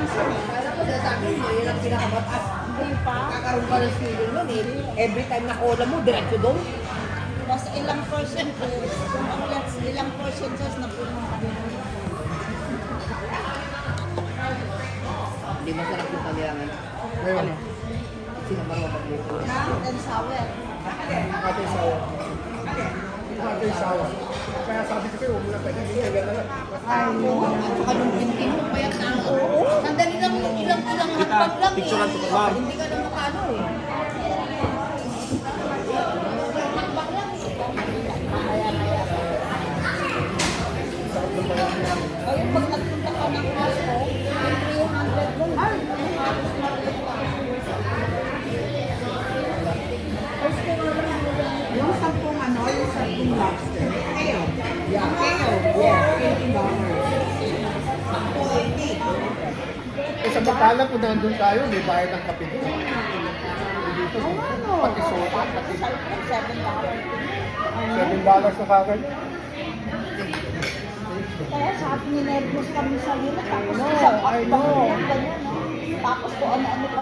pansin eh. Kala ko sabi mo, yun ang pinakabataas. Hindi pa. Kakaroon ka ng feeling nun eh. Every time na cola mo, diretso doon. Tapos ilang percentage, kung ang ilang percentage na puno kami. Hindi masarap yung kanilangan. Ngayon, Sino marunong magluto? Hot and sour. ate sawa. Ate sawa. Kaya sabi ko kayo, huwag mo na pwede. Hindi, yan na lang. Ay, at saka nung pintin mo pa yan ang oo. Sandali lang, ilang hakbang lang eh. Picturean to the mom. Hindi ka na makano eh. Hakbang lang eh. Ayun, pag nagpunta ka ng Costco, yung 300 mo, Yung 10 ano, yung 10 lobster. Keo. Yeah, keo. Yeah, $20. Eh, sa Batalan, kung nandun tayo, may bayad ng kape doon. Dito, pati soda, pati $7. $7 na kagad. Kaya sabi ni Nervous kami sa nila, tapos isang pakbang ganyan, no? Tapos kung ano-ano pa